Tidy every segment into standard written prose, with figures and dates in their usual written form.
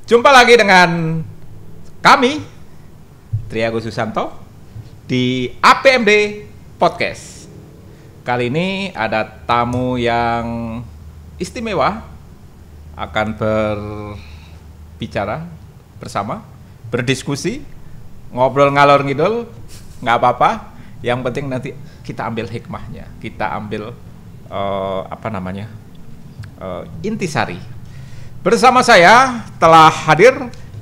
Jumpa lagi dengan kami, Triago Susanto, di APMD Podcast. Kali ini ada tamu yang istimewa, akan berbicara bersama, berdiskusi, ngobrol ngalor ngidul, nggak apa-apa. Yang penting nanti kita ambil hikmahnya, kita ambil intisari. Bersama saya telah hadir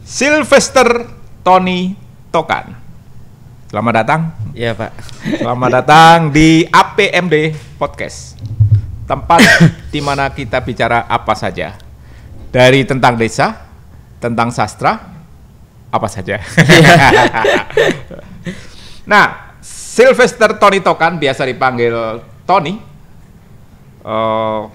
Sylvester Tony Tokan. Selamat datang. Iya, Pak. Selamat datang di APMD Podcast. Tempat di mana kita bicara apa saja. Dari tentang desa, tentang sastra, apa saja. Nah, Sylvester Tony Tokan, biasa dipanggil Tony,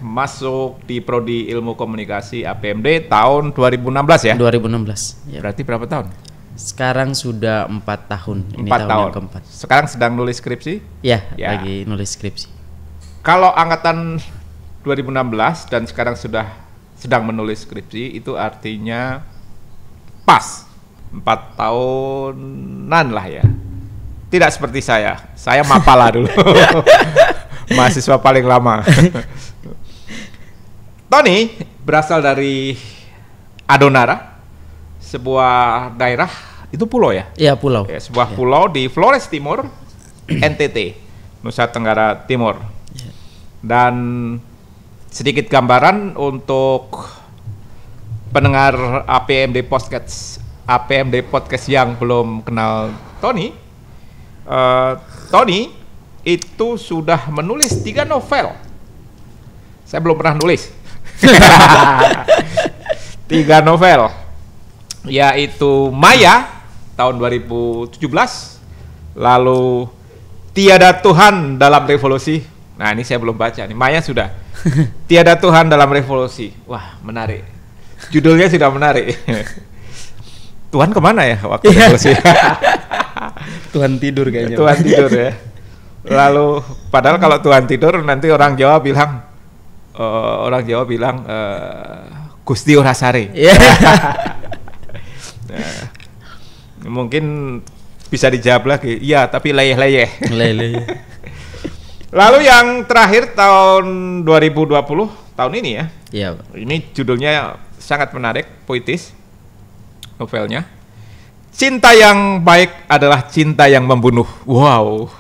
masuk di Prodi Ilmu Komunikasi APMD tahun 2016 ya? 2016. Ya. Berarti berapa tahun? Sekarang sudah 4 tahun. Ini 4 tahun yang keempat. Sekarang sedang nulis skripsi? Ya, Ya. lagi nulis skripsi. Kalau angkatan 2016 dan sekarang sedang menulis skripsi, itu artinya pas 4 tahunan lah ya. Tidak seperti saya mapala dulu. Mahasiswa paling lama. Tony berasal dari Adonara, sebuah daerah, itu pulau ya? Iya, pulau. Ya, sebuah pulau di Flores Timur, NTT, Nusa Tenggara Timur. Dan sedikit gambaran untuk pendengar APMD Podcast yang belum kenal Tony. Tony itu sudah menulis 3 novel. Saya belum pernah nulis. 3 novel, yaitu Maya tahun 2017, lalu Tiada Tuhan dalam Revolusi. Nah, ini saya belum baca nih. Maya sudah. Tiada Tuhan dalam Revolusi. Wah, menarik. Judulnya sudah menarik. Tuhan kemana ya waktu revolusi? Tuhan tidur kayaknya. Tuhan tidur ya. Lalu padahal kalau Tuhan tidur nanti orang Jawa bilang Gusti ora sare. Nah, mungkin bisa dijawab lagi. Iya, tapi leyeh-leyeh. Lalu yang terakhir tahun 2020, tahun ini ya. Iya, Pak. Ini judulnya sangat menarik, puitis novelnya. Cinta yang baik adalah cinta yang membunuh. Wow.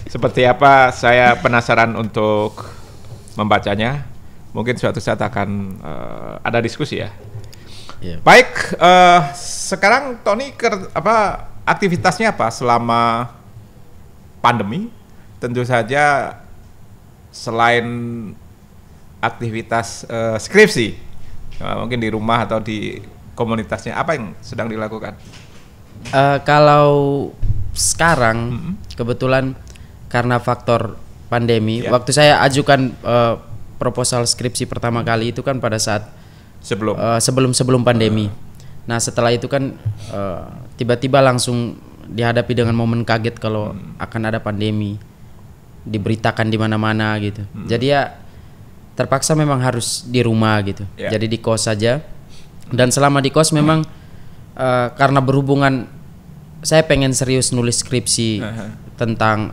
Seperti apa, saya penasaran untuk membacanya. Mungkin suatu saat akan ada diskusi ya. Iya. Baik, sekarang Tony aktivitasnya apa selama pandemi? Tentu saja selain aktivitas skripsi, mungkin di rumah atau di komunitasnya, apa yang sedang dilakukan? Kalau sekarang kebetulan karena faktor pandemi, waktu saya ajukan proposal skripsi pertama kali itu kan pada saat sebelum pandemi. Nah, setelah itu kan tiba-tiba langsung dihadapi dengan momen kaget kalau akan ada pandemi, diberitakan di mana-mana gitu. Jadi ya terpaksa memang harus di rumah gitu. Jadi di kos saja. Dan selama di kos memang karena berhubungan saya pengen serius nulis skripsi tentang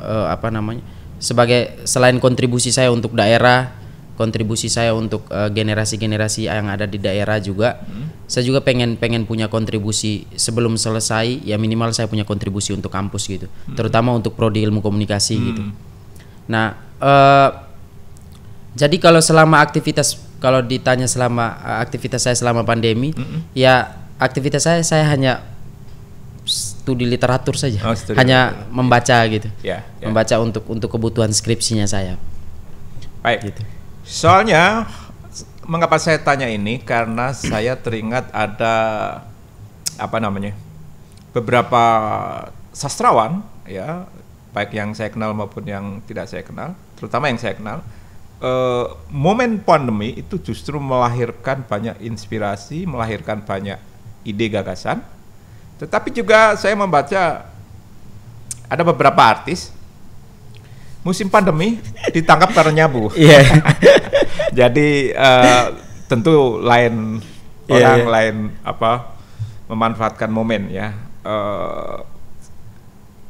sebagai selain kontribusi saya untuk daerah, kontribusi saya untuk generasi-generasi yang ada di daerah juga. Saya juga pengen punya kontribusi sebelum selesai, ya minimal saya punya kontribusi untuk kampus gitu. Terutama untuk prodi ilmu komunikasi gitu. Nah, jadi kalau ditanya selama aktivitas saya selama pandemi, ya aktivitas saya hanya studi literatur saja, hanya membaca gitu, membaca untuk kebutuhan skripsinya saya. Baik. Gitu. Soalnya mengapa saya tanya ini, karena saya teringat ada beberapa sastrawan ya, baik yang saya kenal maupun yang tidak saya kenal, terutama yang saya kenal. Momen pandemi itu justru melahirkan banyak inspirasi, melahirkan banyak ide gagasan. Tetapi juga saya membaca ada beberapa artis musim pandemi ditangkap karena nyabu. Jadi tentu lain orang lain memanfaatkan momen ya.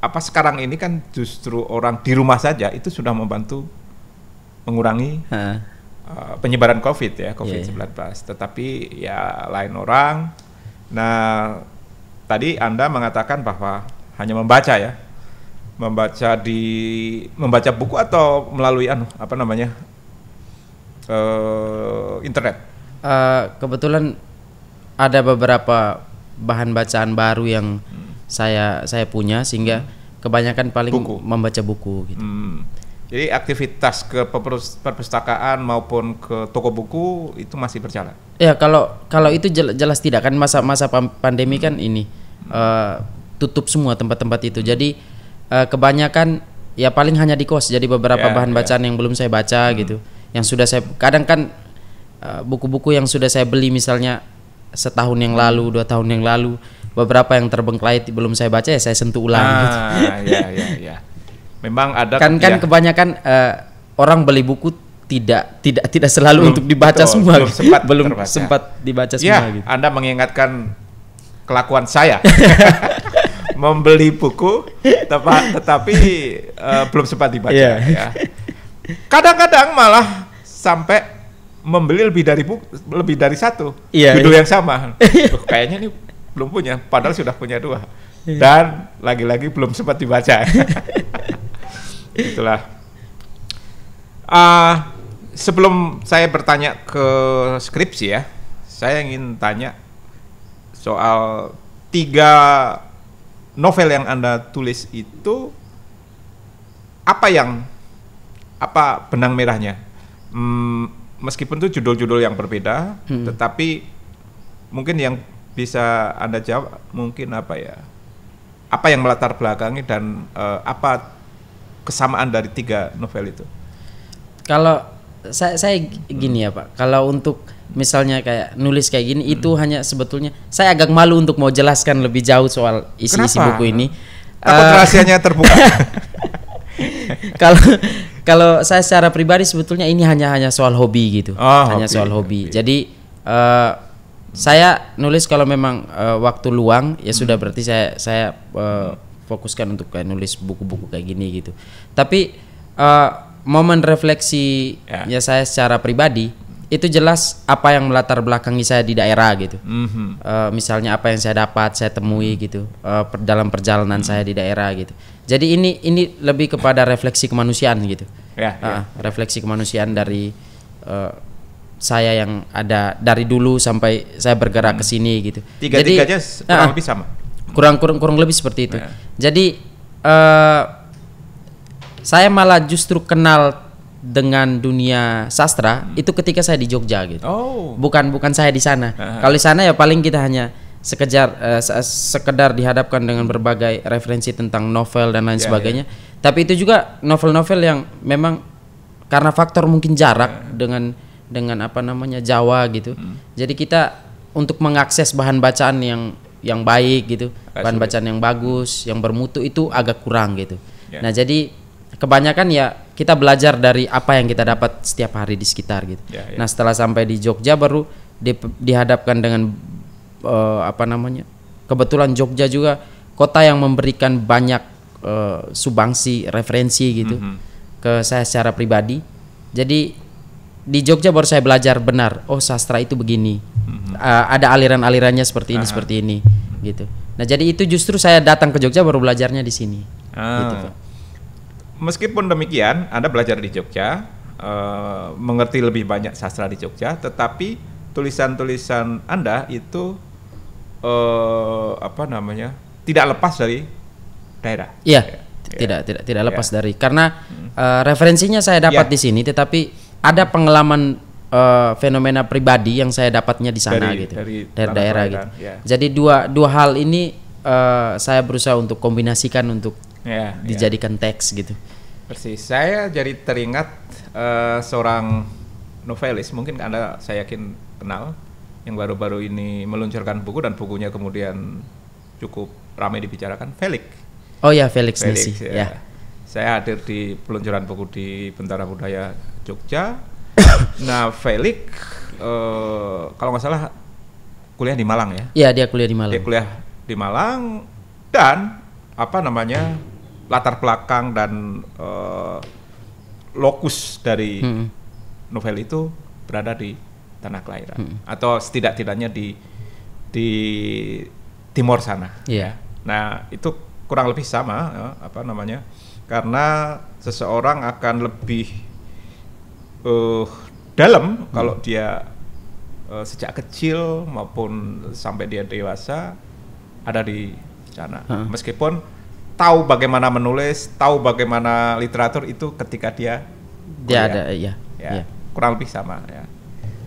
Sekarang ini kan justru orang di rumah saja itu sudah membantu mengurangi penyebaran COVID-19. Tetapi ya lain orang. Nah, tadi Anda mengatakan bahwa hanya membaca ya, membaca buku atau melalui internet. Kebetulan ada beberapa bahan bacaan baru yang saya punya, sehingga kebanyakan paling membaca buku gitu. Jadi aktivitas ke perpustakaan maupun ke toko buku itu masih berjalan. Ya, kalau itu jelas tidak, kan masa pandemi kan ini tutup semua tempat-tempat itu. Jadi kebanyakan ya paling hanya di kos. Jadi beberapa bahan bacaan yang belum saya baca gitu. Yang sudah saya kadang kan buku-buku yang sudah saya beli misalnya setahun yang lalu, 2 tahun yang lalu, beberapa yang terbengkalai belum saya baca ya saya sentuh ulang gitu. Ya. Memang ada kan kebanyakan orang beli buku tidak selalu untuk dibaca semua. Belum sempat dibaca semua gitu. Anda mengingatkan kelakuan saya. Membeli buku tetapi belum sempat dibaca ya. Kadang-kadang malah sampai membeli lebih dari satu judul yang sama. Kayaknya ini belum punya, padahal sudah punya 2 dan lagi-lagi belum sempat dibaca. Itulah. Sebelum saya bertanya ke skripsi ya, saya ingin tanya soal 3 novel yang Anda tulis itu, apa benang merahnya? Meskipun itu judul-judul yang berbeda, tetapi mungkin yang bisa Anda jawab mungkin apa yang melatar belakangi dan apa kesamaan dari 3 novel itu? Kalau saya gini ya Pak, kalau untuk misalnya kayak nulis kayak gini itu hanya sebetulnya saya agak malu untuk mau jelaskan lebih jauh soal isi-isi buku ini. Takut rahasianya terbuka. Kalau saya secara pribadi sebetulnya ini hanya soal hobi gitu, soal hobi. Jadi saya nulis kalau memang waktu luang ya sudah, berarti saya fokuskan untuk kayak nulis buku-buku kayak gini gitu. Tapi momen refleksi ya saya secara pribadi itu jelas apa yang melatar belakangi saya di daerah gitu. Misalnya apa yang saya dapat, saya temui gitu dalam perjalanan saya di daerah gitu. Jadi ini lebih kepada refleksi kemanusiaan gitu. Refleksi kemanusiaan dari saya yang ada dari dulu sampai saya bergerak ke sini gitu. Tiga-tiganya kurang lebih sama. Kurang lebih seperti itu. Jadi saya malah justru kenal dengan dunia sastra itu ketika saya di Jogja gitu. Bukan saya di sana. Kalau di sana ya paling kita hanya sekedar dihadapkan dengan berbagai referensi tentang novel dan lain sebagainya. Tapi itu juga novel-novel yang memang karena faktor mungkin jarak dengan Jawa gitu. Jadi kita untuk mengakses bahan bacaan yang baik gitu, bahan bacaan yang bagus, yang bermutu itu agak kurang gitu. Nah, jadi kebanyakan ya kita belajar dari apa yang kita dapat setiap hari di sekitar gitu. Nah, setelah sampai di Jogja baru dihadapkan dengan kebetulan Jogja juga kota yang memberikan banyak sumbangsi referensi gitu ke saya secara pribadi. Jadi di Jogja baru saya belajar benar, sastra itu begini. Ada aliran-alirannya seperti ini gitu. Nah, jadi itu justru saya datang ke Jogja baru belajarnya di sini. Gitu, Pak. Meskipun demikian, Anda belajar di Jogja, mengerti lebih banyak sastra di Jogja, tetapi tulisan-tulisan Anda itu tidak lepas dari daerah. Iya, tidak lepas dari, karena referensinya saya dapat di sini, tetapi ada pengalaman fenomena pribadi yang saya dapatnya di sana dari daerah gitu. Jadi dua hal ini saya berusaha untuk kombinasikan untuk dijadikan teks gitu. Persis. Saya jadi teringat seorang novelis, mungkin saya yakin kenal, yang baru-baru ini meluncurkan buku dan bukunya kemudian cukup ramai dibicarakan, Felix. Oh ya, Felix Nisi. Ya. Saya hadir di peluncuran buku di Bentara Budaya Jogja. Nah, Felix kalau nggak salah kuliah di Malang ya? Iya, dia kuliah di Malang. Dia kuliah di Malang dan latar belakang dan lokus dari novel itu berada di tanah kelahiran atau setidak-tidaknya di timur sana. Iya. Nah, itu kurang lebih sama karena seseorang akan lebih dalam kalau dia sejak kecil maupun sampai dia dewasa ada di sana. Meskipun tahu bagaimana menulis, tahu bagaimana literatur itu ketika dia ada, ya. Kurang lebih sama ya.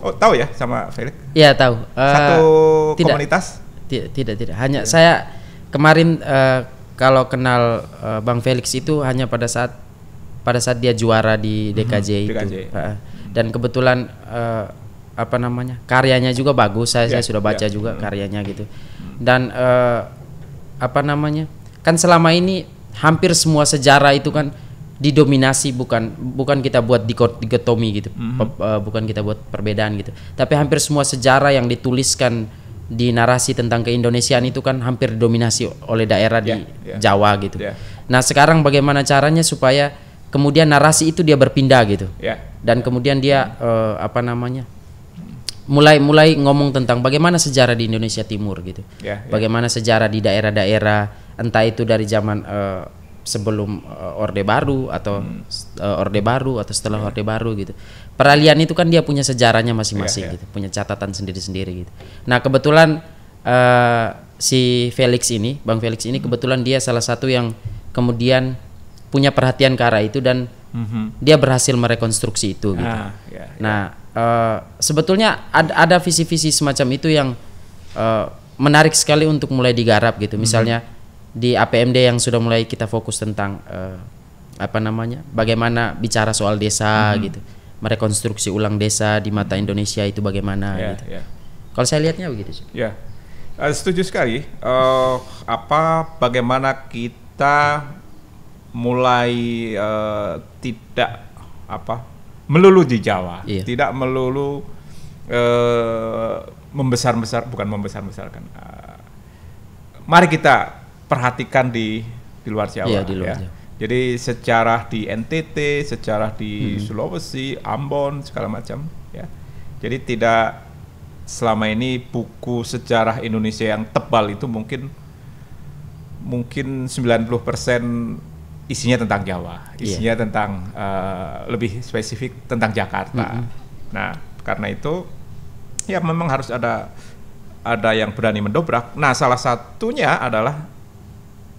Oh, tahu ya sama Felix? Iya, tahu. Satu tidak, komunitas? Tidak. Hanya saya kemarin kalau kenal Bang Felix itu hanya pada saat dia juara di DKJ itu. Dan kebetulan karyanya juga bagus. Saya sudah baca juga karyanya gitu. Dan kan selama ini hampir semua sejarah itu kan didominasi bukan kita buat dikotomi gitu, bukan kita buat perbedaan gitu, tapi hampir semua sejarah yang dituliskan di narasi tentang keindonesiaan itu kan hampir didominasi oleh daerah di Jawa gitu. Nah, sekarang bagaimana caranya supaya kemudian narasi itu dia berpindah gitu, dan kemudian dia mulai ngomong tentang bagaimana sejarah di Indonesia Timur gitu, bagaimana sejarah di daerah-daerah, entah itu dari zaman sebelum Orde Baru atau Orde Baru atau setelah Orde Baru gitu. Peralihan itu kan dia punya sejarahnya masing-masing gitu, punya catatan sendiri-sendiri gitu. Nah, kebetulan si Bang Felix ini kebetulan dia salah satu yang kemudian punya perhatian ke arah itu dan dia berhasil merekonstruksi itu gitu. Nah, sebetulnya ada visi-visi semacam itu yang menarik sekali untuk mulai digarap gitu. Misalnya di APMD yang sudah mulai kita fokus tentang bagaimana bicara soal desa gitu, merekonstruksi ulang desa di mata Indonesia itu bagaimana gitu. Kalau saya lihatnya begitu sih. Setuju sekali. Bagaimana kita mulai tidak melulu di Jawa, tidak melulu bukan membesar-besarkan. Mari kita perhatikan di luar Jawa. Di luar Jawa. Jadi sejarah di NTT, sejarah di Sulawesi, Ambon, segala macam. Ya. Jadi tidak selama ini buku sejarah Indonesia yang tebal itu mungkin 90% isinya tentang Jawa, isinya tentang lebih spesifik tentang Jakarta. Nah, karena itu ya memang harus ada yang berani mendobrak. Nah, salah satunya adalah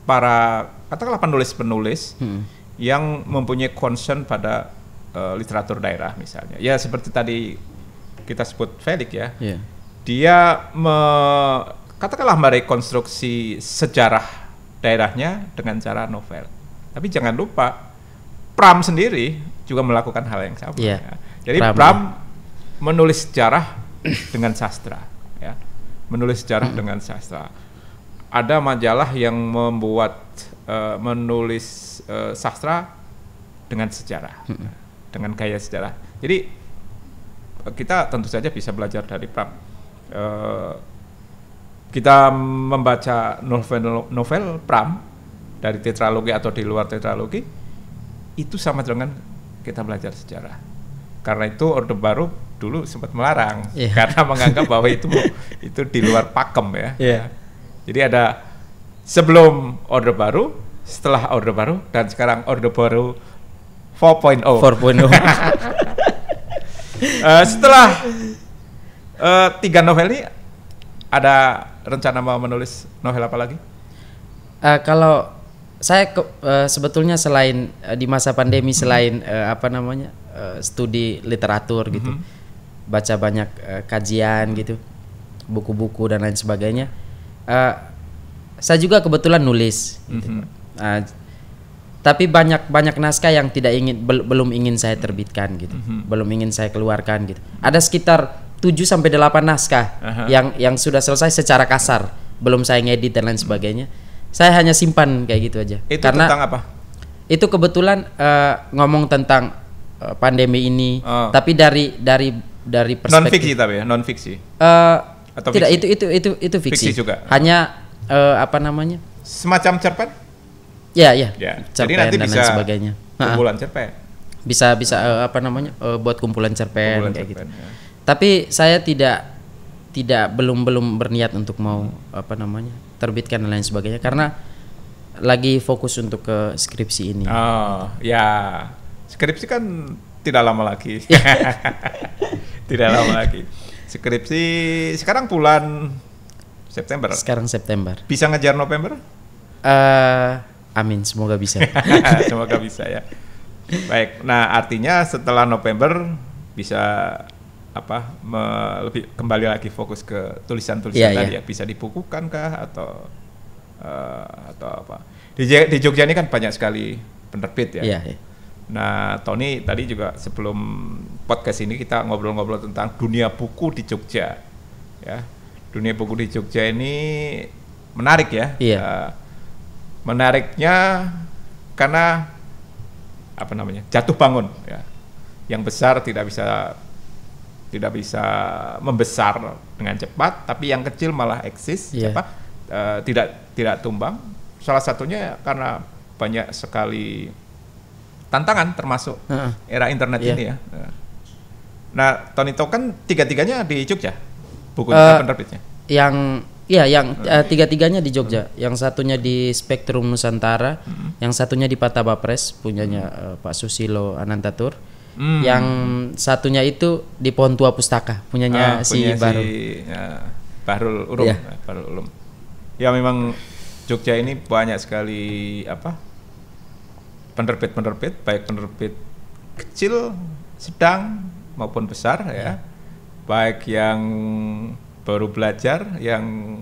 para katakanlah penulis-penulis yang mempunyai concern pada literatur daerah misalnya. Ya seperti tadi kita sebut Felix ya. Dia katakanlah merekonstruksi sejarah daerahnya dengan cara novel. Tapi jangan lupa Pram sendiri juga melakukan hal yang sama. Ya. Jadi Pram menulis sejarah dengan sastra, ya. Menulis sejarah dengan sastra. Ada majalah yang membuat menulis sastra dengan sejarah, dengan gaya sejarah. Jadi kita tentu saja bisa belajar dari Pram. Kita membaca novel Pram dari tetralogi atau di luar tetralogi itu sama dengan kita belajar sejarah. Karena itu Orde Baru dulu sempat melarang karena menganggap bahwa itu di luar pakem ya. Jadi ada sebelum Orde Baru, setelah Orde Baru, dan sekarang Orde Baru 4.0. Setelah 3 novel ini, ada rencana mau menulis novel apa lagi? Kalau saya sebetulnya selain di masa pandemi, selain studi literatur gitu, baca banyak kajian gitu, buku-buku dan lain sebagainya. Saya juga kebetulan nulis, gitu. Tapi banyak naskah yang belum ingin saya terbitkan gitu, belum ingin saya keluarkan gitu. Ada sekitar 7-8 naskah yang sudah selesai secara kasar, belum saya ngedit dan lain sebagainya. Saya hanya simpan kayak gitu aja. Itu karena tentang apa? Itu kebetulan ngomong tentang pandemi ini, tapi dari perspektif non-fiksi tapi ya, non-fiksi. Atau tidak, fiksi? itu fiksi. Fiksi juga. Hanya apa namanya? Semacam cerpen? Ya. Jadi Cerpen nanti dan bisa lain sebagainya. kumpulan cerpen. Bisa apa namanya? Buat kumpulan cerpen Kumpulan kayak cerpen, gitu. ya. Tapi saya belum berniat untuk mau apa namanya? Terbitkan dan lain sebagainya karena lagi fokus untuk ke skripsi ini. Oh, ya. Skripsi kan tidak lama lagi. Tidak lama lagi. Skripsi sekarang bulan September. Sekarang September. Bisa ngejar November? Amin, semoga bisa. Semoga bisa ya. Baik. Nah, artinya setelah November bisa lebih kembali lagi fokus ke tulisan-tulisan tadi ya. Bisa dibukukan kah atau apa? Di Jogja ini kan banyak sekali penerbit ya. Iya. Nah, Tony tadi juga sebelum podcast ini kita ngobrol-ngobrol tentang dunia buku di Jogja. Ya. Dunia buku di Jogja ini menarik ya. Iya. Menariknya karena jatuh bangun ya. Yang besar tidak bisa membesar dengan cepat, tapi yang kecil malah eksis, tidak tumbang. Salah satunya karena banyak sekali tantangan termasuk era internet ini ya. Nah, Tony Talk kan tiga-tiganya di Jogja, bukunya penerbitnya. Yang tiga-tiganya di Jogja. Yang satunya di Spektrum Nusantara, yang satunya di Pataba Press punyanya Pak Susilo Anantatur. Yang satunya itu di Pohon Tua Pustaka punyanya Bahrul Ulum. Bahrul Ulum. Ya memang Jogja ini banyak sekali penerbit-penerbit, baik penerbit kecil, sedang maupun besar ya. Baik yang baru belajar, yang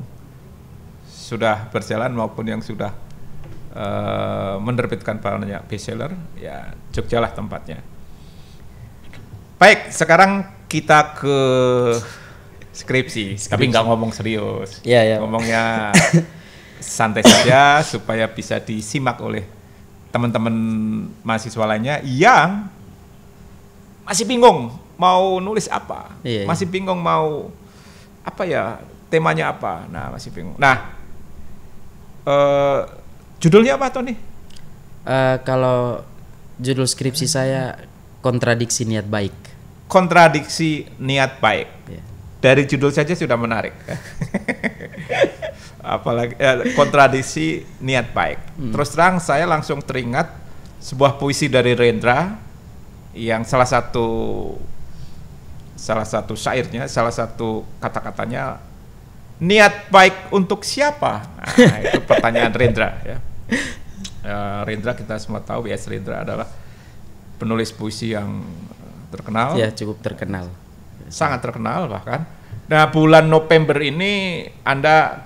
sudah berjalan maupun yang sudah menerbitkan banyak bestseller, ya Jogja lah tempatnya. Baik, sekarang kita ke skripsi. Tapi nggak ngomong serius, ngomongnya santai saja supaya bisa disimak oleh teman-teman mahasiswa lainnya yang masih bingung mau nulis apa, masih bingung mau temanya apa. Nah, masih bingung. Nah, judulnya apa Tony? Kalau judul skripsi saya kontradiksi niat baik. Kontradiksi niat baik. Dari judul saja sudah menarik. Apalagi kontradiksi niat baik. Terus terang saya langsung teringat sebuah puisi dari Rendra yang salah satu syairnya, salah satu kata-katanya, niat baik untuk siapa? Nah, itu pertanyaan Rendra ya. Rendra kita semua tahu, W.S. Rendra adalah penulis puisi yang terkenal. Ya, cukup terkenal. Sangat terkenal bahkan. Nah, bulan November ini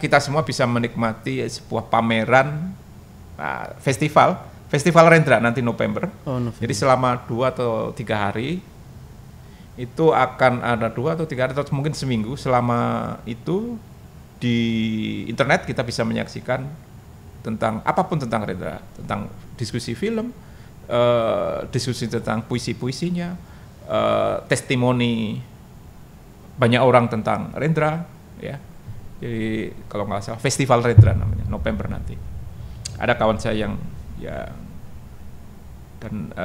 kita semua bisa menikmati sebuah pameran, festival Rendra nanti November. Jadi selama 2 atau 3 hari itu akan ada 2 atau 3 hari atau mungkin seminggu. Selama itu di internet kita bisa menyaksikan tentang apapun tentang Rendra, tentang diskusi film, diskusi tentang puisi-puisinya, testimoni banyak orang tentang Rendra ya. Jadi kalau nggak salah festival Rendra namanya, November nanti. Ada kawan saya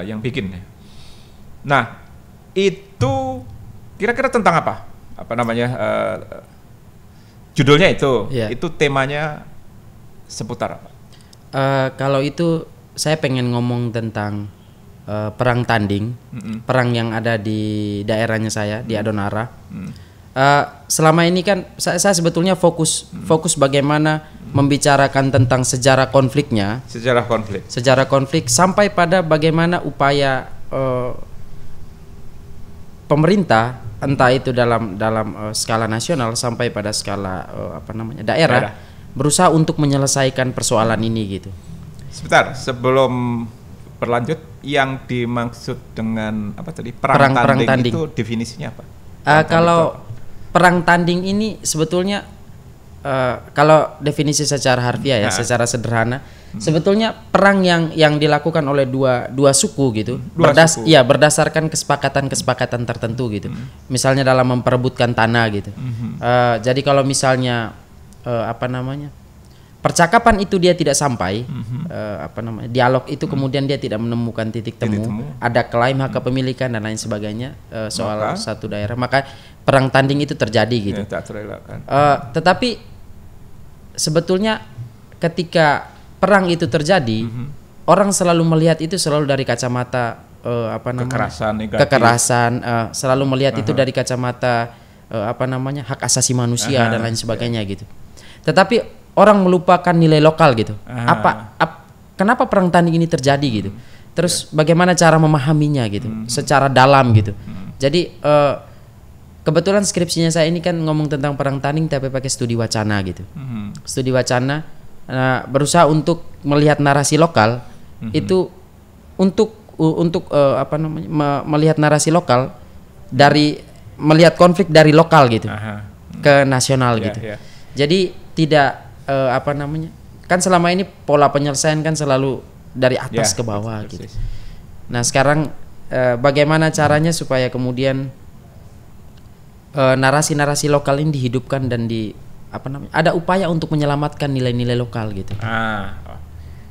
yang bikin ya. Nah, itu kira-kira tentang apa? Apa namanya? Judulnya itu. Itu temanya seputar apa? Kalau itu saya pengen ngomong tentang perang tanding, perang yang ada di daerahnya saya di Adonara. Selama ini kan saya sebetulnya fokus bagaimana membicarakan tentang sejarah konfliknya, sejarah konflik sampai pada bagaimana upaya pemerintah, entah itu dalam skala nasional sampai pada skala daerah, berusaha untuk menyelesaikan persoalan ini gitu. Sebentar, sebelum berlanjut, yang dimaksud dengan apa tadi perang tanding itu definisinya apa? Kalau perang tanding ini sebetulnya kalau definisi secara harfiah ya, secara sederhana, sebetulnya perang yang dilakukan oleh dua suku gitu, ya berdasarkan kesepakatan tertentu gitu. Misalnya dalam memperebutkan tanah gitu. Jadi kalau misalnya percakapan itu dia tidak sampai, dialog itu kemudian dia tidak menemukan titik temu, ada klaim hak kepemilikan dan lain sebagainya soal satu daerah, maka perang tanding itu terjadi gitu. Tetapi sebetulnya ketika perang itu terjadi, orang selalu melihat itu selalu dari kacamata kekerasan, selalu melihat itu dari kacamata hak asasi manusia dan lain sebagainya gitu. Tetapi orang melupakan nilai lokal gitu. Kenapa perang tanding ini terjadi gitu? Terus bagaimana cara memahaminya gitu, secara dalam gitu. Jadi kebetulan skripsinya saya ini kan ngomong tentang perang tanding tapi pakai studi wacana gitu. Studi wacana berusaha untuk melihat narasi lokal itu untuk melihat narasi lokal dari melihat konflik dari lokal gitu ke nasional gitu. Jadi tidak kan selama ini pola penyelesaian kan selalu dari atas ke bawah gitu. Nah, sekarang bagaimana caranya supaya kemudian narasi-narasi lokal ini dihidupkan dan ada upaya untuk menyelamatkan nilai-nilai lokal gitu.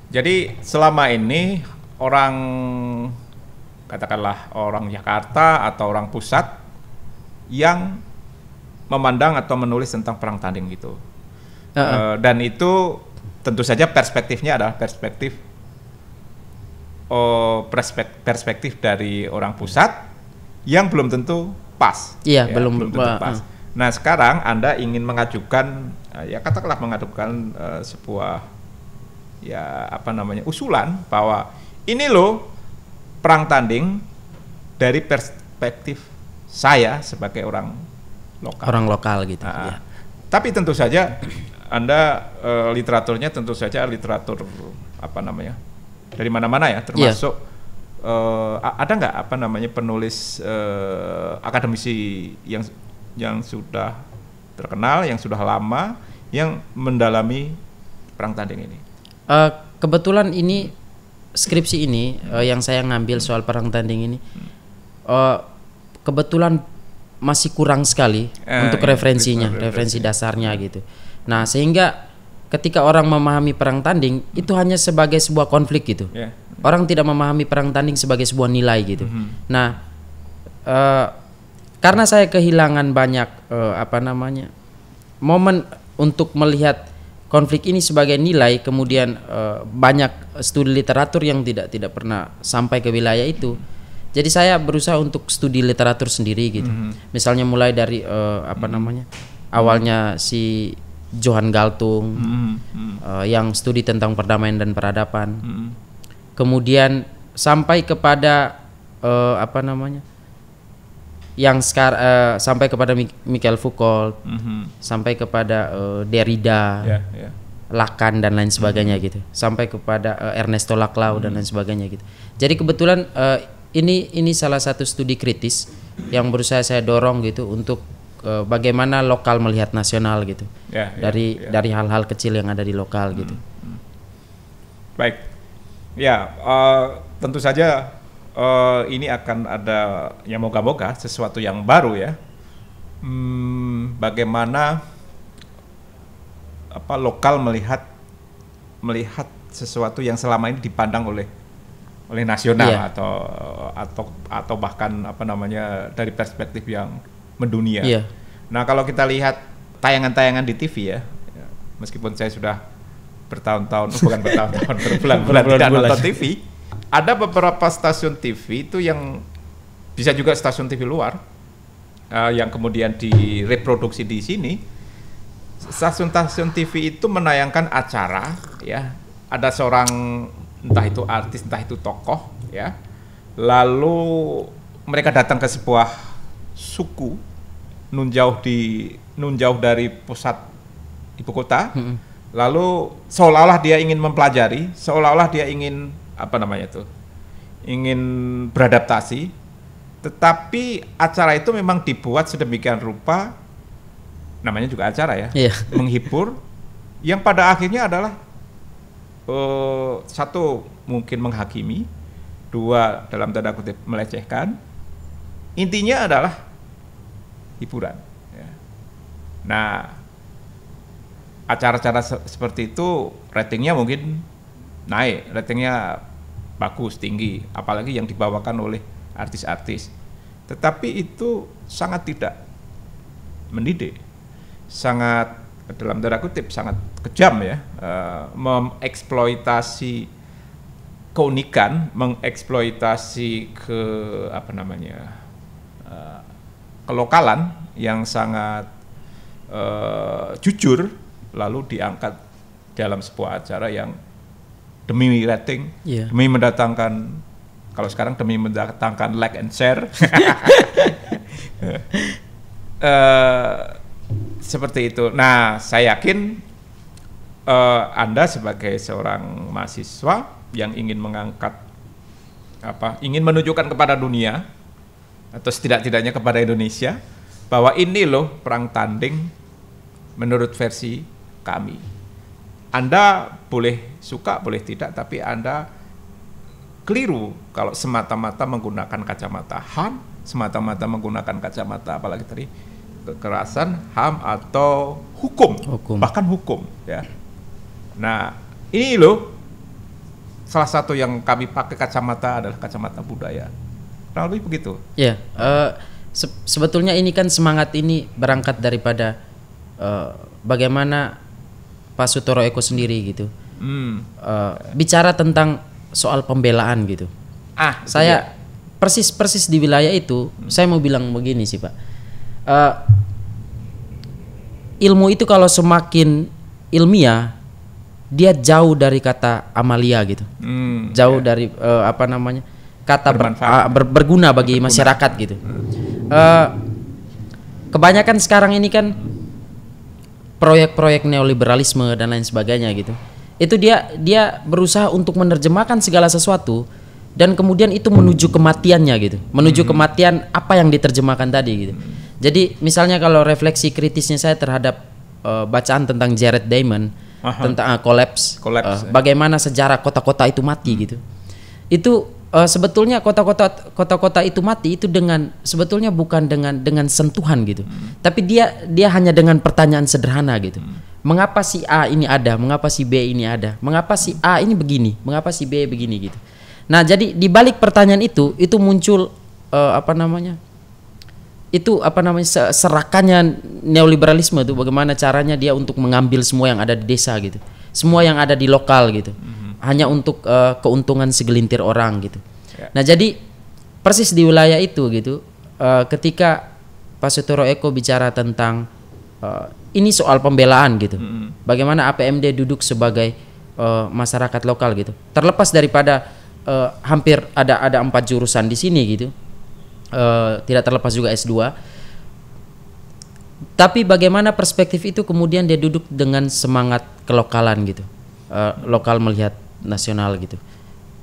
Jadi selama ini orang, katakanlah orang Jakarta atau orang pusat yang memandang atau menulis tentang perang tanding gitu. Dan itu tentu saja perspektifnya adalah perspektif dari orang pusat yang belum tentu pas. Belum tentu pas. Nah, sekarang Anda ingin mengajukan sebuah usulan bahwa ini loh perang tanding dari perspektif saya sebagai orang lokal. Orang lokal gitu. Tapi tentu saja Anda literaturnya tentu saja literatur dari mana-mana ya, termasuk ada nggak penulis akademisi yang sudah terkenal, yang sudah lama, yang mendalami perang tanding ini? Kebetulan ini skripsi ini yang saya ngambil soal perang tanding ini kebetulan masih kurang sekali untuk referensinya, referensi dasarnya gitu. Nah, sehingga ketika orang memahami perang tanding itu hanya sebagai sebuah konflik gitu. Orang tidak memahami perang tanding sebagai sebuah nilai gitu. Nah, karena saya kehilangan banyak momen untuk melihat konflik ini sebagai nilai, kemudian banyak studi literatur yang tidak pernah sampai ke wilayah itu. Jadi saya berusaha untuk studi literatur sendiri gitu. Misalnya mulai dari awalnya si Johan Galtung yang studi tentang perdamaian dan peradaban. Kemudian sampai kepada sampai kepada Michel Foucault, sampai kepada Derrida, Lacan dan lain sebagainya gitu, sampai kepada Ernesto Laclau dan lain sebagainya gitu. Jadi kebetulan ini salah satu studi kritis yang berusaha saya dorong gitu untuk bagaimana lokal melihat nasional gitu, dari hal-hal kecil yang ada di lokal gitu. Baik, tentu saja ini akan ada yang moga-moga sesuatu yang baru ya. Bagaimana lokal melihat sesuatu yang selama ini dipandang oleh nasional atau bahkan dari perspektif yang mendunia. Nah, kalau kita lihat tayangan-tayangan di TV ya, meskipun saya sudah berbulan-bulan tidak nonton TV, ada beberapa stasiun TV itu yang bisa juga stasiun TV luar yang kemudian direproduksi di sini. Stasiun-stasiun TV itu menayangkan acara ya, ada seorang entah itu artis entah itu tokoh ya, lalu mereka datang ke sebuah suku nun jauh dari pusat ibu kota, lalu seolah-olah dia ingin mempelajari, seolah-olah dia ingin ingin beradaptasi, tetapi acara itu memang dibuat sedemikian rupa namanya juga acara ya, Iya. menghibur, yang pada akhirnya adalah satu mungkin menghakimi, dua dalam tanda kutip melecehkan, intinya adalah hiburan. Ya. Nah, acara-acara seperti itu ratingnya mungkin naik, ratingnya bagus, tinggi, apalagi yang dibawakan oleh artis-artis. Tetapi itu sangat tidak mendidik, sangat dalam tanda kutip sangat kejam ya, mengeksploitasi keunikan, mengeksploitasi kelokalan yang sangat jujur, lalu diangkat dalam sebuah acara yang demi rating, demi mendatangkan, kalau sekarang demi mendatangkan like and share. Seperti itu. Nah, saya yakin Anda sebagai seorang mahasiswa yang ingin mengangkat ingin menunjukkan kepada dunia atau setidak-tidaknya kepada Indonesia bahwa ini loh perang tanding menurut versi kami. Anda boleh suka, boleh tidak, tapi Anda keliru kalau semata-mata menggunakan kacamata HAM, semata-mata menggunakan kacamata apalagi tadi kekerasan, HAM atau hukum. Bahkan hukum ya. Nah, ini loh salah satu yang kami pakai kacamata adalah kacamata budaya. Kurang lebih begitu. Ya, sebetulnya ini kan semangat ini berangkat daripada bagaimana Pak Sutoro Eko sendiri gitu. Bicara tentang soal pembelaan gitu. Saya persis di wilayah itu, saya mau bilang begini sih Pak. Ilmu itu kalau semakin ilmiah, dia jauh dari kata amalia gitu, jauh dari kata berguna bagi masyarakat gitu. Kebanyakan sekarang ini kan proyek-proyek neoliberalisme dan lain sebagainya gitu. Itu dia berusaha untuk menerjemahkan segala sesuatu dan kemudian itu menuju kematiannya gitu, menuju kematian apa yang diterjemahkan tadi gitu. Jadi misalnya kalau refleksi kritisnya saya terhadap bacaan tentang Jared Diamond tentang collapse, bagaimana sejarah kota-kota itu mati gitu. Itu sebetulnya kota-kota itu mati itu sebetulnya bukan dengan sentuhan gitu. Tapi dia hanya dengan pertanyaan sederhana gitu. Mengapa si A ini ada? Mengapa si B ini ada? Mengapa si A ini begini? Mengapa si B begini gitu. Nah, jadi di balik pertanyaan itu muncul serakannya neoliberalisme itu, bagaimana caranya dia untuk mengambil semua yang ada di desa gitu, semua yang ada di lokal gitu, hanya untuk keuntungan segelintir orang gitu. Nah, jadi persis di wilayah itu gitu, ketika Pak Sutoro Eko bicara tentang ini soal pembelaan gitu, bagaimana APMD duduk sebagai masyarakat lokal gitu, terlepas daripada hampir ada 4 jurusan di sini gitu. Tidak terlepas juga S2. Tapi bagaimana perspektif itu kemudian dia duduk dengan semangat kelokalan gitu, lokal melihat nasional gitu.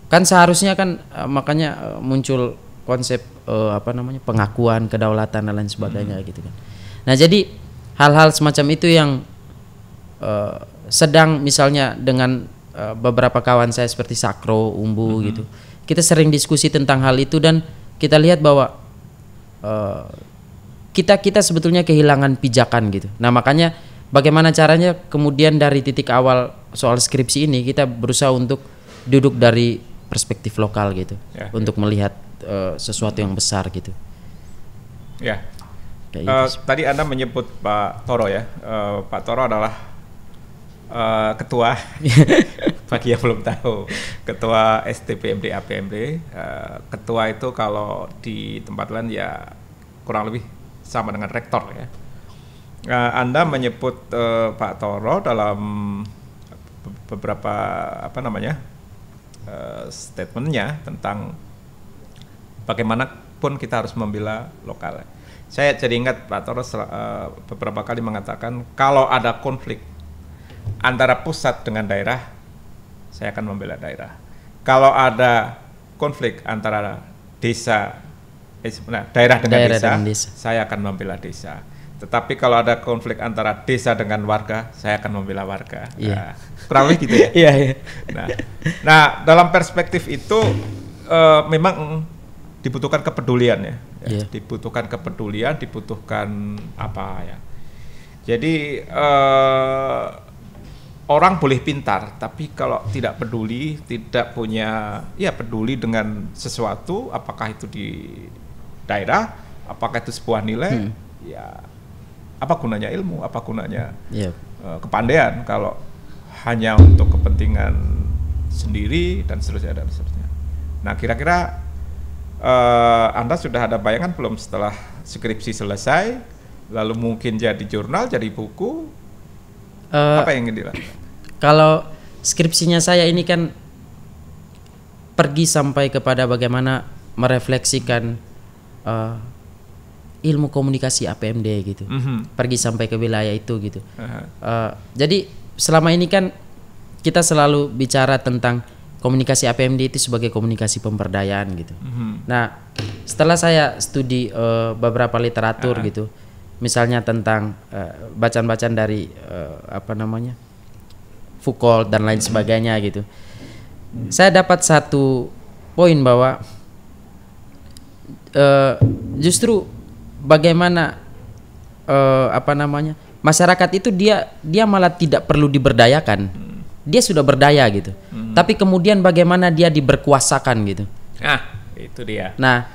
Kan seharusnya kan makanya muncul konsep pengakuan kedaulatan dan lain sebagainya gitu kan. Nah, jadi hal-hal semacam itu yang sedang misalnya dengan beberapa kawan saya seperti Sakro, Umbu gitu. Kita sering diskusi tentang hal itu dan kita lihat bahwa kita sebetulnya kehilangan pijakan gitu. Nah, makanya bagaimana caranya kemudian dari titik awal soal skripsi ini kita berusaha untuk duduk dari perspektif lokal gitu, untuk melihat sesuatu yang besar gitu. Ya. Tadi Anda menyebut Pak Toro ya. Pak Toro adalah ketua bagi yang belum tahu, ketua STPMD APMD. Ketua itu kalau di tempat lain ya kurang lebih sama dengan rektor ya. Anda menyebut Pak Toro dalam beberapa statementnya tentang bagaimanapun kita harus membela lokal. Saya jadi ingat Pak Toro beberapa kali mengatakan kalau ada konflik antara pusat dengan daerah, saya akan membela daerah. Kalau ada konflik antara daerah dengan desa, saya akan membela desa. Tetapi kalau ada konflik antara desa dengan warga, saya akan membela warga. Iya. Nah, kurang lebih gitu ya. Iya, iya. Nah, dalam perspektif itu memang dibutuhkan kepedulian ya. Iya. Dibutuhkan kepedulian, dibutuhkan apa ya. Jadi orang boleh pintar, tapi kalau tidak peduli, tidak punya peduli dengan sesuatu, apakah itu di daerah, apakah itu sebuah nilai, ya apa gunanya ilmu, apa gunanya kepandaian kalau hanya untuk kepentingan sendiri dan seterusnya dan seterusnya. Nah, kira-kira Anda sudah ada bayangan belum setelah skripsi selesai, lalu mungkin jadi jurnal, jadi buku, apa yang ingin dilakukan? Kalau skripsinya saya ini kan pergi sampai kepada bagaimana merefleksikan ilmu komunikasi APMD gitu, pergi sampai ke wilayah itu gitu. Jadi selama ini kan kita selalu bicara tentang komunikasi APMD itu sebagai komunikasi pemberdayaan gitu. Nah, setelah saya studi beberapa literatur gitu, misalnya tentang bacaan-bacaan dari Foucault dan lain sebagainya gitu, saya dapat satu poin bahwa justru bagaimana masyarakat itu dia malah tidak perlu diberdayakan, dia sudah berdaya gitu, tapi kemudian bagaimana dia diberkuasakan gitu. Itu dia. Nah,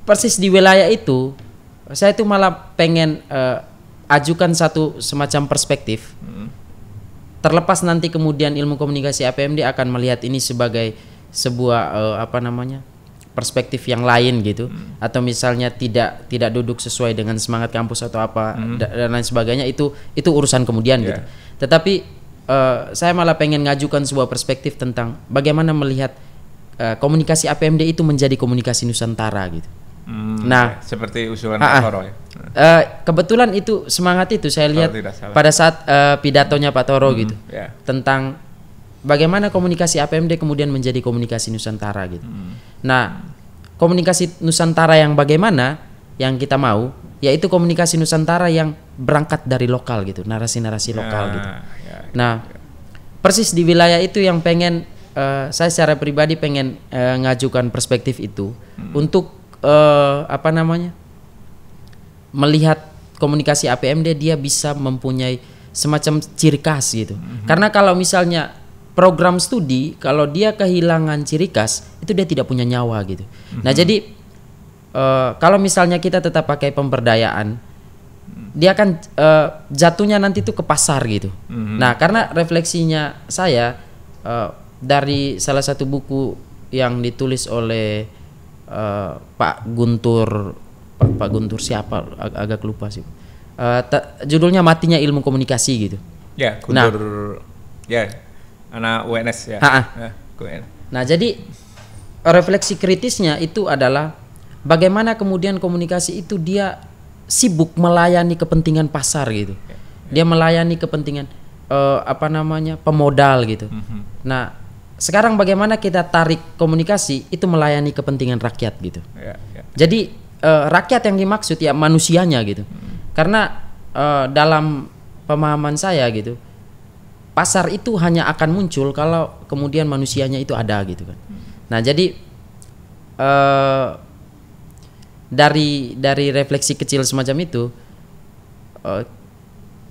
persis di wilayah itu saya itu malah pengen ajukan satu semacam perspektif. Terlepas nanti kemudian ilmu komunikasi APMD akan melihat ini sebagai sebuah perspektif yang lain gitu, atau misalnya tidak duduk sesuai dengan semangat kampus atau apa dan lain sebagainya, itu urusan kemudian gitu. Tetapi saya malah pengen ngajukan sebuah perspektif tentang bagaimana melihat komunikasi APMD itu menjadi komunikasi Nusantara gitu. Nah, seperti usulan Pak Toro ya. Kebetulan itu semangat itu saya lihat pada saat pidatonya Pak Toro gitu, tentang bagaimana komunikasi APMD kemudian menjadi komunikasi Nusantara gitu. Nah, komunikasi Nusantara yang bagaimana yang kita mau, yaitu komunikasi Nusantara yang berangkat dari lokal gitu, narasi-narasi lokal gitu. Nah, persis di wilayah itu yang pengen saya secara pribadi pengen ngajukan perspektif itu untuk melihat komunikasi APMD dia bisa mempunyai semacam ciri khas gitu. Karena kalau misalnya program studi kalau dia kehilangan ciri khas itu dia tidak punya nyawa gitu. Nah, jadi kalau misalnya kita tetap pakai pemberdayaan, dia akan jatuhnya nanti tuh ke pasar gitu. Nah, karena refleksinya saya dari salah satu buku yang ditulis oleh Pak Guntur siapa agak lupa sih. Judulnya Matinya Ilmu Komunikasi gitu. Ya, Guntur anak UNS ya. Nah, jadi refleksi kritisnya itu adalah bagaimana kemudian komunikasi itu dia sibuk melayani kepentingan pasar gitu. Dia melayani kepentingan pemodal gitu. Nah, sekarang bagaimana kita tarik komunikasi itu melayani kepentingan rakyat gitu. Jadi rakyat yang dimaksud ya manusianya gitu. Karena dalam pemahaman saya gitu, pasar itu hanya akan muncul kalau kemudian manusianya itu ada gitu kan. Nah, jadi dari refleksi kecil semacam itu,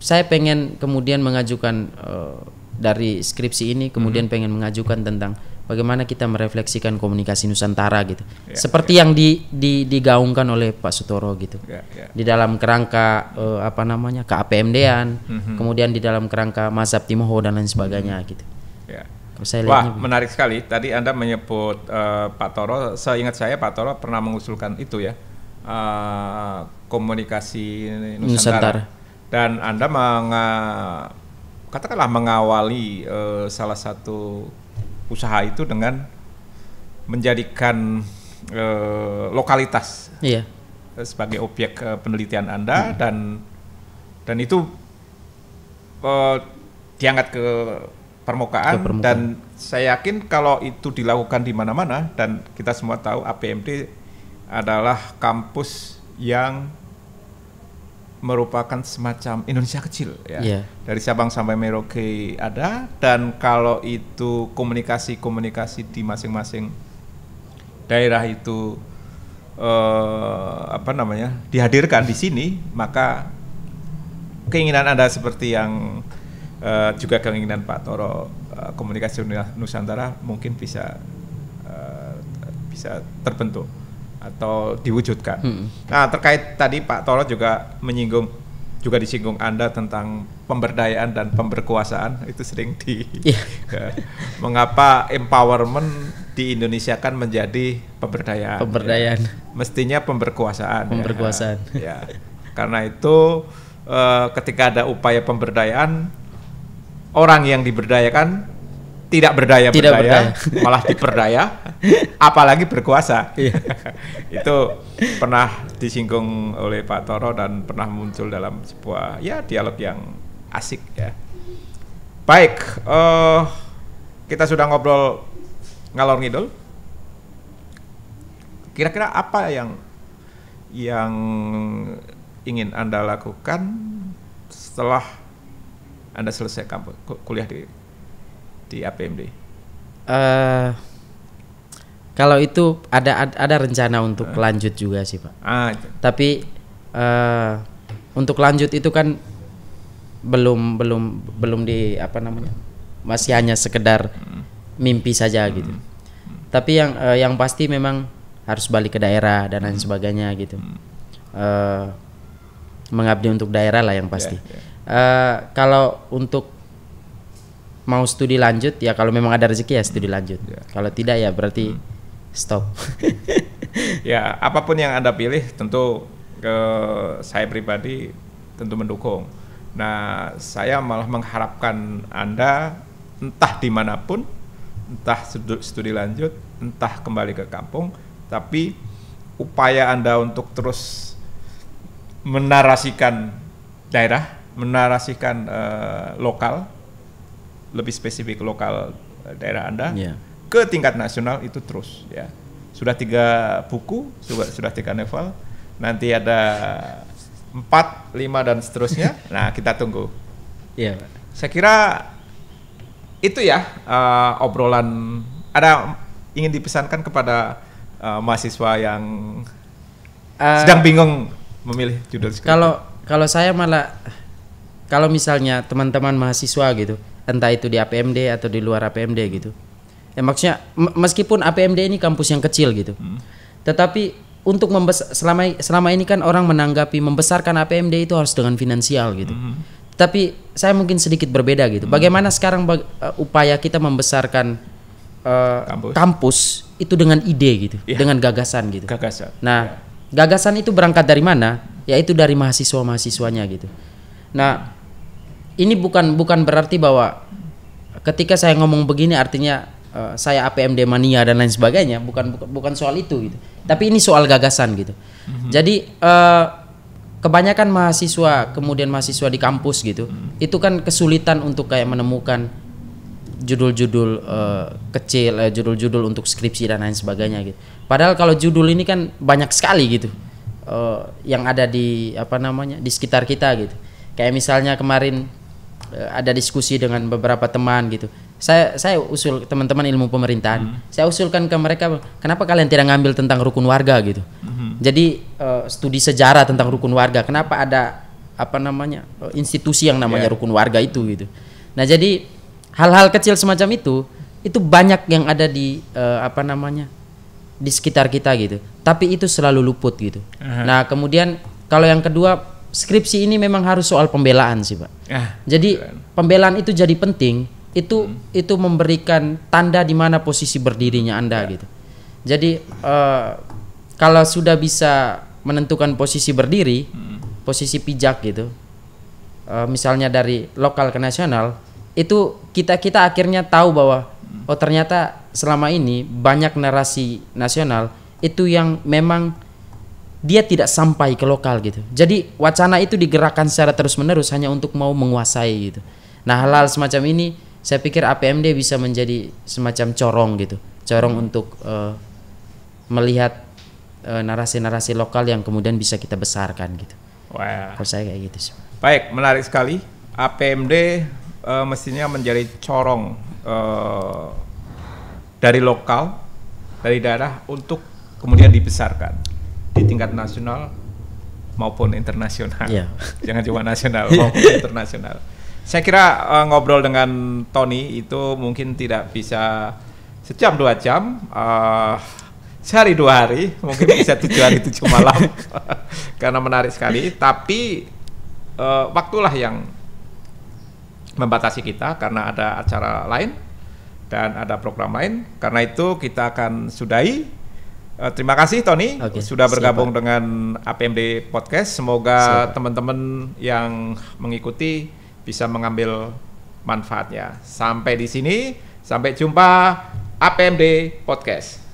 saya pengen kemudian mengajukan dari skripsi ini kemudian pengen mengajukan tentang bagaimana kita merefleksikan komunikasi Nusantara gitu, seperti yang digaungkan oleh Pak Sutoro gitu, di dalam kerangka ke-APMD-an, kemudian di dalam kerangka mazhab Timoho dan lain sebagainya gitu. Wah, menarik sekali. Tadi Anda menyebut Pak Toro. Seingat saya Pak Toro pernah mengusulkan itu ya, komunikasi Nusantara. Dan Anda katakanlah mengawali salah satu usaha itu dengan menjadikan lokalitas sebagai objek penelitian Anda, dan itu diangkat ke permukaan. Dan saya yakin kalau itu dilakukan di mana-mana, dan kita semua tahu APMD adalah kampus yang merupakan semacam Indonesia kecil ya. Iya. Dari Sabang sampai Merauke ada, dan kalau itu komunikasi di masing-masing daerah itu dihadirkan di sini, maka keinginan Anda seperti yang juga keinginan Pak Toro, komunikasi Nusantara mungkin bisa terbentuk atau diwujudkan. Nah, terkait tadi Pak Toro juga disinggung Anda tentang pemberdayaan dan pemberkuasaan, itu sering mengapa empowerment di Indonesia kan menjadi pemberdayaan. Pemberdayaan. Ya. Mestinya pemberkuasaan. Pemberkuasaan. Ya. Karena itu ketika ada upaya pemberdayaan, orang yang diberdayakan tidak berdaya, malah diperdaya, apalagi berkuasa. Itu pernah disinggung oleh Pak Toro dan pernah muncul dalam sebuah dialog yang asik ya. Baik, kita sudah ngobrol ngalor ngidul. Kira-kira apa yang ingin Anda lakukan setelah Anda selesai kuliah di APMD? Kalau itu ada rencana untuk lanjut juga sih Pak. Tapi untuk lanjut itu kan belum masih hanya sekedar mimpi saja gitu. Tapi yang pasti memang harus balik ke daerah dan lain sebagainya gitu. Mengabdi untuk daerah lah yang pasti. Kalau untuk mau studi lanjut ya, kalau memang ada rezeki ya studi lanjut. Kalau tidak ya berarti stop. Ya, apapun yang Anda pilih tentu saya pribadi tentu mendukung. Nah, saya malah mengharapkan Anda entah dimanapun, entah studi lanjut, entah kembali ke kampung, tapi upaya Anda untuk terus menarasikan daerah, menarasikan lokal, lebih spesifik lokal daerah Anda ke tingkat nasional itu terus ya. Sudah 3 buku, sudah 3 novel, nanti ada 4, 5 dan seterusnya. Nah, kita tunggu. Saya kira itu ya obrolan. Ada ingin dipesankan kepada mahasiswa yang sedang bingung memilih judul skripsi? Kalau saya malah, kalau misalnya teman-teman mahasiswa gitu, entah itu di APMD atau di luar APMD gitu. Ya maksudnya meskipun APMD ini kampus yang kecil gitu. Tetapi untuk selama ini kan orang menanggapi membesarkan APMD itu harus dengan finansial gitu. Tapi saya mungkin sedikit berbeda gitu. Bagaimana sekarang upaya kita membesarkan kampus itu dengan ide gitu, dengan gagasan gitu. Nah, gagasan itu berangkat dari mana? Yaitu dari mahasiswa-mahasiswanya gitu. Nah, ini bukan berarti bahwa ketika saya ngomong begini artinya saya APMD mania dan lain sebagainya, bukan soal itu gitu. Tapi ini soal gagasan gitu. Jadi kebanyakan mahasiswa di kampus gitu, itu kan kesulitan untuk kayak menemukan judul-judul kecil, judul-judul untuk skripsi dan lain sebagainya gitu. Padahal kalau judul ini kan banyak sekali gitu, yang ada di di sekitar kita gitu. Kayak misalnya kemarin ada diskusi dengan beberapa teman gitu. Saya usul teman-teman ilmu pemerintahan. Saya usulkan ke mereka, kenapa kalian tidak ngambil tentang rukun warga gitu. Jadi studi sejarah tentang rukun warga. Kenapa ada institusi yang namanya rukun warga itu gitu. Nah, jadi hal-hal kecil semacam itu banyak yang ada di di sekitar kita gitu. Tapi itu selalu luput gitu. Nah, kemudian kalau yang kedua, skripsi ini memang harus soal pembelaan sih Pak. Jadi pembelaan itu jadi penting. Itu memberikan tanda di mana posisi berdirinya Anda gitu. Jadi kalau sudah bisa menentukan posisi berdiri, posisi pijak gitu, misalnya dari lokal ke nasional, itu kita akhirnya tahu bahwa ternyata selama ini banyak narasi nasional itu yang memang dia tidak sampai ke lokal gitu. Jadi wacana itu digerakkan secara terus-menerus hanya untuk mau menguasai gitu. Nah, hal-hal semacam ini saya pikir APMD bisa menjadi semacam corong gitu. Corong untuk melihat narasi-narasi lokal yang kemudian bisa kita besarkan gitu. Wah. Kalau saya kayak gitu sih. Baik, menarik sekali. APMD mestinya menjadi corong dari lokal, dari daerah untuk kemudian dibesarkan di tingkat nasional maupun internasional. Iya. Jangan cuma nasional maupun internasional. Saya kira ngobrol dengan Tony itu mungkin tidak bisa sejam 2 jam, sehari 2 hari, mungkin bisa 7 hari 7 malam, karena menarik sekali. Tapi waktulah yang membatasi kita karena ada acara lain dan ada program lain. Karena itu kita akan sudahi. Terima kasih Tony sudah bergabung dengan APMD Podcast. Semoga teman-teman yang mengikuti bisa mengambil manfaatnya. Sampai di sini, sampai jumpa APMD Podcast.